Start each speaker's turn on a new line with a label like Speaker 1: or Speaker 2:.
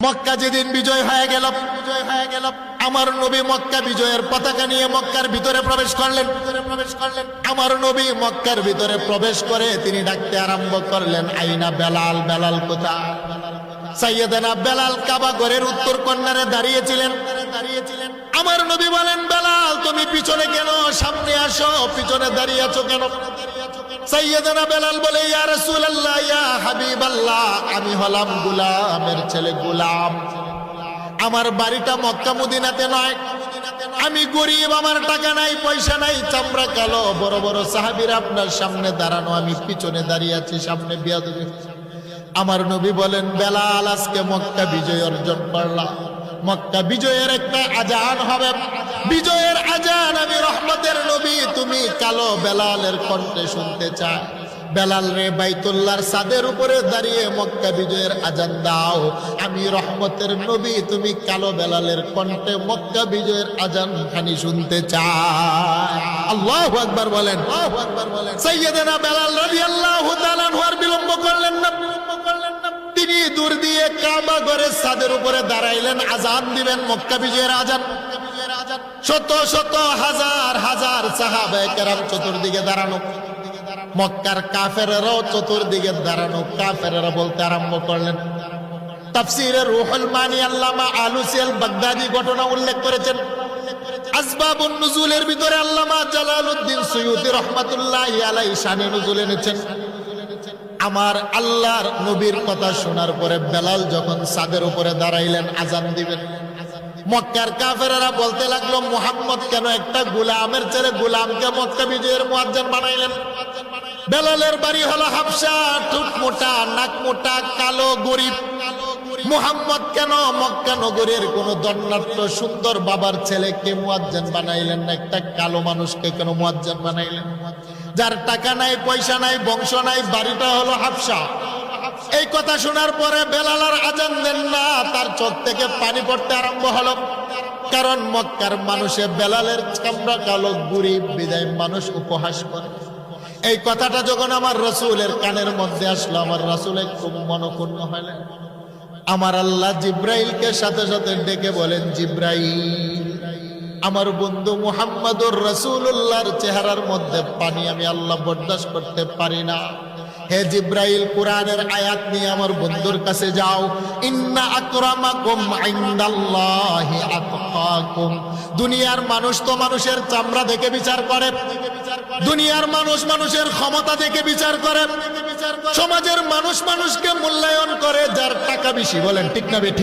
Speaker 1: মক্কা যেদিন বিজয় হয়ে গেল আমার নবী মক্কা বিজয়ের পতাকা নিয়ে মক্কার ভিতরে প্রবেশ করলেন। আমার নবী মক্কার ভিতরে প্রবেশ করে তিনি ডাকতে আরম্ভ করলেন, আইনা বেলাল, বেলাল কোথায়? সাইয়েদানা বেলাল কাবা ঘরের উত্তর কর্নারে দাঁড়িয়েছিলেন। আমার নবী বলেন, বেলাল তুমি পিছনে কেন, সামনে আসো, পিছনে দাঁড়িয়ে আছো কেন? সাইয়েদানা বেলাল বলে, ইয়া রাসূলুল্লাহ, ইয়া হাবিবাল্লাহ, আমি হলাম গোলামের ছেলে, গোলাম। আমার বাড়িটা মক্কা মদিনাতে নয়, আমি গরিব, আমার টাকা নাই, পয়সা নাই, চামড়া কালো, বড় বড় সাহাবীরা আপনার সামনে দাঁড়ানো, আমি পিছনে দাঁড়িয়ে আছি, সামনে বিয়াদবি। আমার নবী বলেন, বেলাল আজকে মক্কা বিজয় অর্জন করলাম, মক্কা বিজয়ের একটা আজান হবে, বিজয়ের আজান আমি রহমতের নবী তুমি কালো বেলালের কণ্ঠে শুনতে চাই। বেলাল রে, বাইতুল্লাহর ছাদের উপরে দাঁড়িয়ে মক্কা বিজয়ের আজান দাও, আমি রহমতের নবী তুমি কালো বেলালের কণ্ঠে মক্কা বিজয়ের আজান খানি শুনতে চাই। আল্লাহু আকবার বলেন, আল্লাহু আকবার বলেন। সাইয়েদনা বেলাল রাদিয়াল্লাহু তাআলা আনহু আর বিলম্ব করলেন না, তিনি দূর দিয়ে কাবা ঘরের ছাদের উপরে দাঁড়াইলেন, আজান দিবেন, মক্কা বিজয়ের আজান। শত শত হাজার হাজার সাহাবায়ে কেরাম চতুর্দিকে দাঁড়ানো, মক্কার কাফেররাও চতুর্দিকে দাঁড়ানো। কাফেররা বলতে আরম্ভ করলেন। তাফসীরে রুহুল মানি আল্লামা আলুসি আল বাগদাদি ঘটনা উল্লেখ করেছেন। আসবাবুন নুজুলের ভিতরে আল্লামা জালালউদ্দিন সুয়ুতি রাহমাতুল্লাহি আলাইহি শানে নুজুল এনেছেন। আমার আল্লাহর নবীর কথা শোনার পরে বেলাল যখন ছাদের উপরে দাঁড়াইলেন আজান দিবেন, মক্কার কাফেররা বলতে লাগলো, মুহাম্মদ কেন একটা গোলামের ছেলে, গোলামকে মক্কা বিজয়ের মুয়াজ্জিন বানাইলেন? বেলালের বাড়ি হলো হাবশা, ঠোঁট মোটা, নাক মোটা, কালো, গরিব। মুহাম্মদ কেন মক্কা নগরের কোন দন্নাট্য সুন্দর বাবার ছেলেকে মুয়াজ্জিন বানাইলেন না, একটা কালো মানুষকে কেন মুয়াজ্জিন বানাইলেন? যার টাকা নাই, পয়সা নাই, বংশ নাই, বাড়িটা হলো হাবশা। এই কথা শোনার পরে বেলাল আর আজান দেন না, তার চোখ থেকে পানি পড়তে আরম্ভ হলো। কারণ মক্কার মানুষে বেলালের চামড়া কালো, গরিব বিদায় মানুষ উপহাস করে। এই কথাটা যখন আমার রাসূলের কানের মধ্যে আসলো, আমার রাসূল খুব মনক্ষুণ্ণ হলেন। আমার আল্লাহ জিব্রাইলকে সাথে সাথে ডেকে বলেন, জিব্রাইল, আমার বন্ধু মুহাম্মদুর রাসূলুল্লাহর চেহারার মধ্যে পানি আমি আল্লাহ বরদাস্ত করতে পারি না। হে জিব্রাইল, কোরআনের আয়াত নিয়ে আমার বন্ধুর কাছে যাও। ইন্না আকরামাকুম ইনদাল্লাহি আতকাকুম। দুনিয়ার মানুষ তো মানুষের চামড়া দেখে বিচার করে, দুনিয়ার মানুষ মানুষের ক্ষমতা দেখে বিচার করে, সমাজের মানুষ মানুষকে মূল্যায়ন করে যার টাকা বেশি। বলেন ঠিক না বেঠিক?